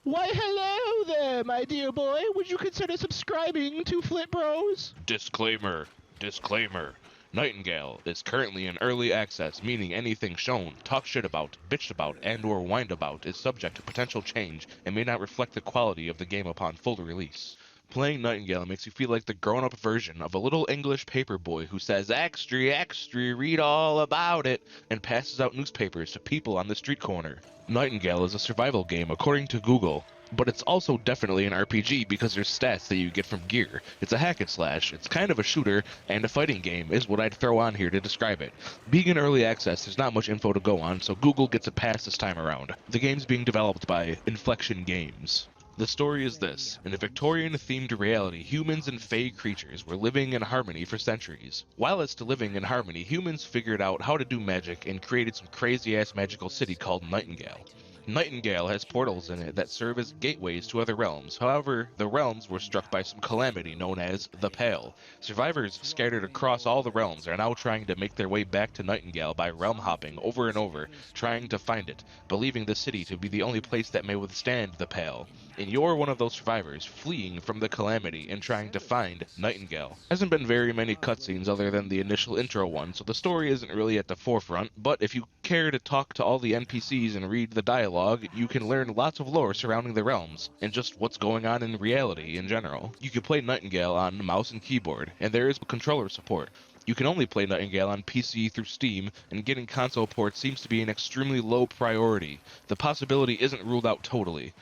Why, hello there, my dear boy. Would you consider subscribing to FlipBros? Disclaimer. Disclaimer. Nightingale is currently in early access, meaning anything shown, talked shit about, bitched about, and or whined about is subject to potential change and may not reflect the quality of the game upon full release. Playing Nightingale makes you feel like the grown-up version of a little English paper boy who says, "Extra, extra, read all about it," and passes out newspapers to people on the street corner. Nightingale is a survival game according to Google, but it's also definitely an RPG because there's stats that you get from gear. It's a hack and slash, it's kind of a shooter, and a fighting game is what I'd throw on here to describe it. Being in early access, there's not much info to go on, so Google gets a pass this time around. The game's being developed by Inflection Games. The story is this. In a Victorian-themed reality, humans and fey creatures were living in harmony for centuries. While it's living in harmony, humans figured out how to do magic and created some crazy-ass magical city called Nightingale. Nightingale has portals in it that serve as gateways to other realms. However, the realms were struck by some calamity known as the Pale. Survivors scattered across all the realms are now trying to make their way back to Nightingale by realm hopping over and over, trying to find it, believing the city to be the only place that may withstand the Pale. And you're one of those survivors, fleeing from the calamity and trying to find Nightingale. Hasn't been very many cutscenes other than the initial intro one, so the story isn't really at the forefront, but if you care to talk to all the NPCs and read the dialogue, you can learn lots of lore surrounding the realms, and just what's going on in reality in general. You can play Nightingale on mouse and keyboard, and there is controller support. You can only play Nightingale on PC through Steam, and getting console ports seems to be an extremely low priority. The possibility isn't ruled out totally.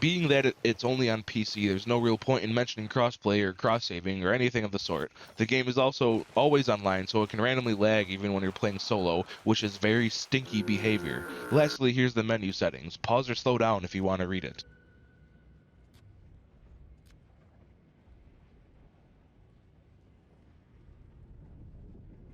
Being that it's only on PC, there's no real point in mentioning crossplay or cross-saving or anything of the sort. The game is also always online, so it can randomly lag even when you're playing solo, which is very stinky behavior. Lastly, here's the menu settings. Pause or slow down if you want to read it.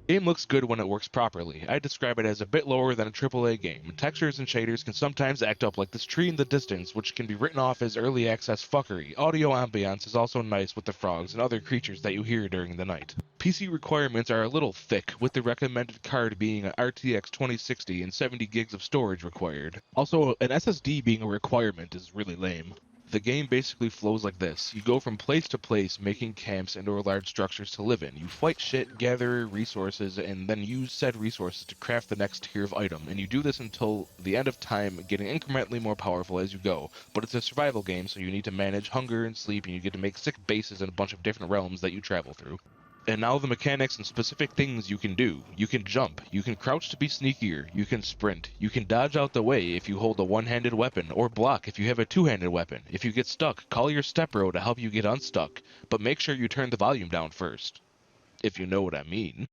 Game looks good when it works properly. I describe it as a bit lower than a AAA game. Textures and shaders can sometimes act up like this tree in the distance, which can be written off as early access fuckery. Audio ambiance is also nice with the frogs and other creatures that you hear during the night. PC requirements are a little thick, with the recommended card being an RTX 2060 and 70 gigs of storage required. Also, an SSD being a requirement is really lame. The game basically flows like this. You go from place to place, making camps and or large structures to live in. You fight shit, gather resources, and then use said resources to craft the next tier of item. And you do this until the end of time, getting incrementally more powerful as you go. But it's a survival game, so you need to manage hunger and sleep, and you get to make sick bases in a bunch of different realms that you travel through. And now the mechanics and specific things you can do. You can jump, you can crouch to be sneakier, you can sprint, you can dodge out the way if you hold a one-handed weapon, or block if you have a two-handed weapon. If you get stuck, call your stepbro to help you get unstuck, but make sure you turn the volume down first. If you know what I mean.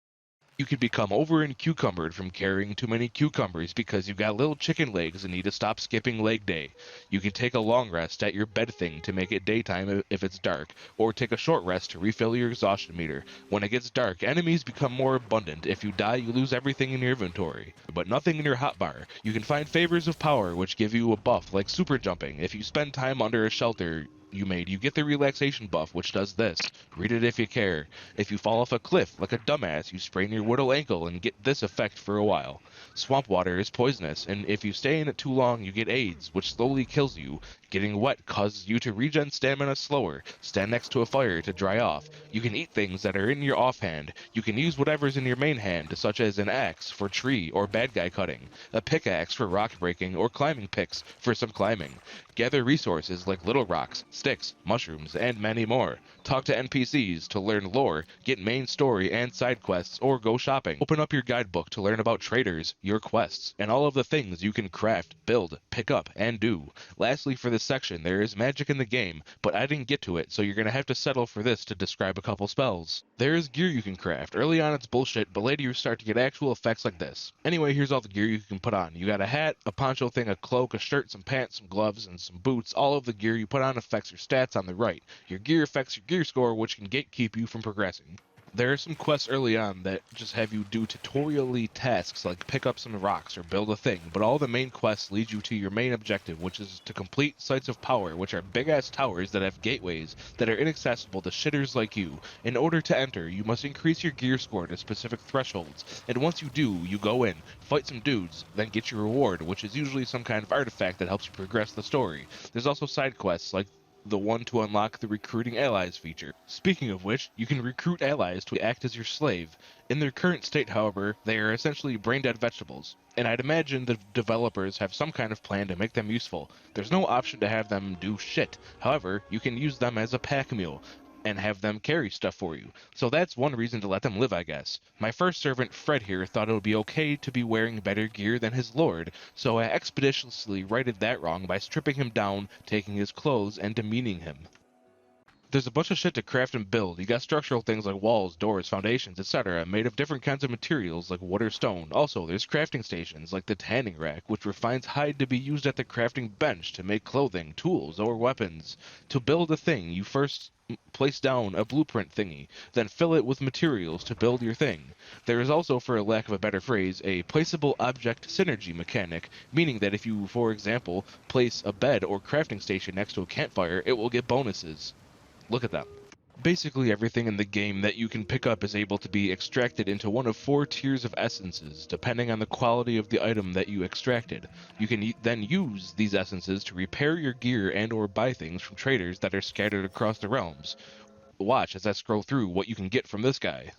You can become over and cucumbered from carrying too many cucumbers because you've got little chicken legs and need to stop skipping leg day. You can take a long rest at your bed thing to make it daytime if it's dark, or take a short rest to refill your exhaustion meter. When it gets dark, enemies become more abundant. If you die, you lose everything in your inventory, but nothing in your hotbar. You can find favors of power which give you a buff like super jumping. If you spend time under a shelter you get the relaxation buff, which does this. Read it if you care. If you fall off a cliff like a dumbass, you sprain your little ankle and get this effect for a while. Swamp water is poisonous, and if you stay in it too long, you get AIDS, which slowly kills you. Getting wet causes you to regen stamina slower. Stand next to a fire to dry off. You can eat things that are in your offhand. You can use whatever's in your main hand, such as an axe for tree or bad guy cutting, a pickaxe for rock breaking, or climbing picks for some climbing. Gather resources like little rocks, sticks, mushrooms, and many more. Talk to NPCs to learn lore, get main story and side quests, or go shopping. Open up your guidebook to learn about traders, your quests, and all of the things you can craft, build, pick up, and do. Lastly, for this section, there is magic in the game, but I didn't get to it, so you're gonna have to settle for this to describe a couple spells. There is gear you can craft. Early on it's bullshit, but later you start to get actual effects like this. Anyway, here's all the gear you can put on. You got a hat, a poncho thing, a cloak, a shirt, some pants, some gloves, and some boots. All of the gear you put on affects your stats on the right. Your gear affects your gear score, which can gatekeep you from progressing. There are some quests early on that just have you do tutorial-y tasks like pick up some rocks or build a thing, but all the main quests lead you to your main objective, which is to complete sites of power, which are big-ass towers that have gateways that are inaccessible to shitters like you. In order to enter, you must increase your gear score to specific thresholds, and once you do, you go in, fight some dudes, then get your reward, which is usually some kind of artifact that helps you progress the story. There's also side quests like the one to unlock the recruiting allies feature. Speaking of which, you can recruit allies to act as your slave. In their current state, however, they are essentially brain-dead vegetables, and I'd imagine the developers have some kind of plan to make them useful. There's no option to have them do shit. However, you can use them as a pack mule and have them carry stuff for you. So that's one reason to let them live, I guess. My first servant, Fred here, thought it would be okay to be wearing better gear than his lord, so I expeditiously righted that wrong by stripping him down, taking his clothes, and demeaning him. There's a bunch of shit to craft and build. You got structural things like walls, doors, foundations, etc., made of different kinds of materials like wood or stone. Also, there's crafting stations like the tanning rack, which refines hide to be used at the crafting bench to make clothing, tools, or weapons. To build a thing, you first place down a blueprint thingy, then fill it with materials to build your thing. There is also, for lack of a better phrase, a placeable object synergy mechanic, meaning that if you, for example, place a bed or crafting station next to a campfire, it will get bonuses. Look at them. Basically everything in the game that you can pick up is able to be extracted into one of 4 tiers of essences, depending on the quality of the item that you extracted. You can then use these essences to repair your gear and or buy things from traders that are scattered across the realms. Watch as I scroll through what you can get from this guy.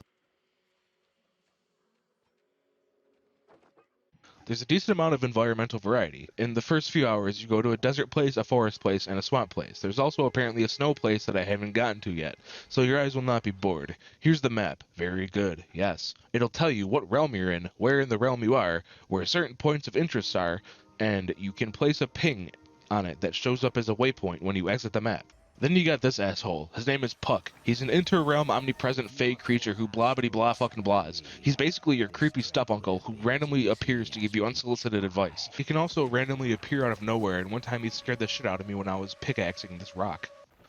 There's a decent amount of environmental variety. In the first few hours, you go to a desert place, a forest place, and a swamp place. There's also apparently a snow place that I haven't gotten to yet, so your eyes will not be bored. Here's the map. Very good, yes. It'll tell you what realm you're in, where in the realm you are, where certain points of interest are, and you can place a ping on it that shows up as a waypoint when you exit the map. Then you got this asshole. His name is Puck. He's an inter-realm omnipresent fey creature who blah-bitty-blah fucking blahs. He's basically your creepy step-uncle who randomly appears to give you unsolicited advice. He can also randomly appear out of nowhere, and one time he scared the shit out of me when I was pickaxing this rock.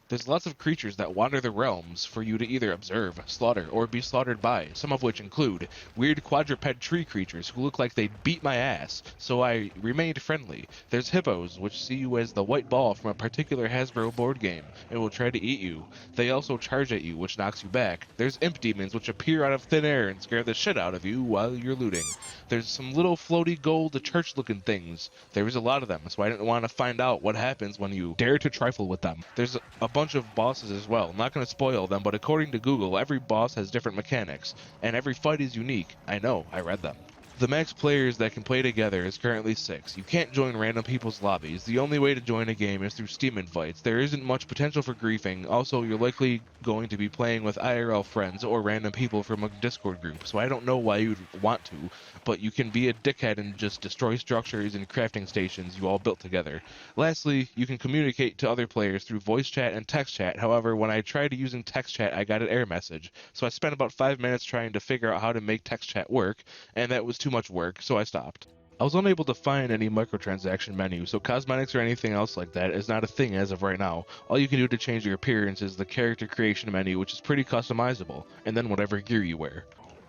There's lots of creatures that wander the realms for you to either observe, slaughter, or be slaughtered by, some of which include weird quadruped tree creatures who look like they'd beat my ass, so I remained friendly. There's hippos, which see you as the white ball from a particular Hasbro board game, and will try to eat you. They also charge at you, which knocks you back. There's imp demons, which appear out of thin air and scare the shit out of you while you're looting. There's some little floaty gold church-looking things. There was a lot of them, so I didn't want to find out what happens when you dare to trifle with them. There's a bunch of bosses as well. I'm not going to spoil them, but according to Google, every boss has different mechanics, and every fight is unique. I know, I read them. The max players that can play together is currently 6. You can't join random people's lobbies. The only way to join a game is through Steam invites. There isn't much potential for griefing. Also, you're likely going to be playing with IRL friends or random people from a Discord group, so I don't know why you'd want to, but you can be a dickhead and just destroy structures and crafting stations you all built together. Lastly, you can communicate to other players through voice chat and text chat. However, when I tried using text chat, I got an error message, so I spent about 5 minutes trying to figure out how to make text chat work, and that was too much work, so I stopped. I was unable to find any microtransaction menu, so cosmetics or anything else like that is not a thing as of right now. All you can do to change your appearance is the character creation menu, which is pretty customizable, and then whatever gear you wear.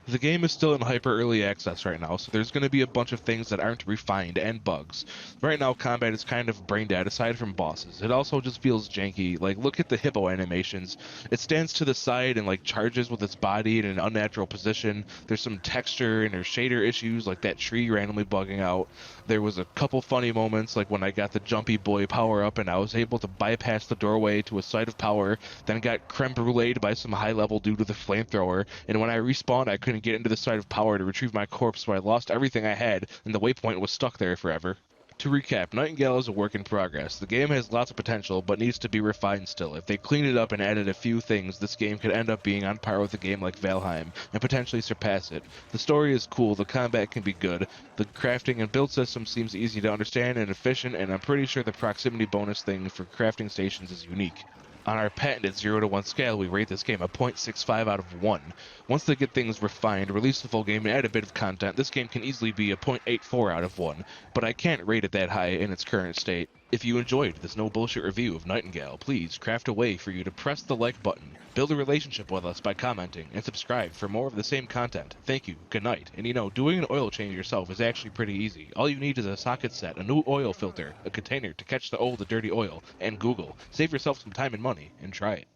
The game is still in hyper early access right now, so there's going to be a bunch of things that aren't refined and bugs. Right now, combat is kind of brain dead aside from bosses. It also just feels janky. Like, look at the hippo animations. It stands to the side and, like, charges with its body in an unnatural position. There's some texture and or shader issues, like that tree randomly bugging out. There was a couple funny moments, like when I got the Jumpy Boy power-up and I was able to bypass the doorway to a site of power, then got creme bruleed by some high-level dude with a flamethrower, and when I respawned, I couldn't get into the site of power to retrieve my corpse, so I lost everything I had, and the waypoint was stuck there forever. To recap, Nightingale is a work in progress. The game has lots of potential, but needs to be refined still. If they cleaned it up and added a few things, this game could end up being on par with a game like Valheim, and potentially surpass it. The story is cool, the combat can be good, the crafting and build system seems easy to understand and efficient, and I'm pretty sure the proximity bonus thing for crafting stations is unique. On our patented 0 to 1 scale, we rate this game a 0.65 out of 1. Once they get things refined, release the full game, and add a bit of content, this game can easily be a 0.84 out of 1, but I can't rate it that high in its current state. If you enjoyed this no bullshit review of Nightingale, please craft a way for you to press the like button, build a relationship with us by commenting, and subscribe for more of the same content. Thank you, good night. And doing an oil change yourself is actually pretty easy. All you need is a socket set, a new oil filter, a container to catch the old and dirty oil, and Google. Save yourself some time and money, and try it.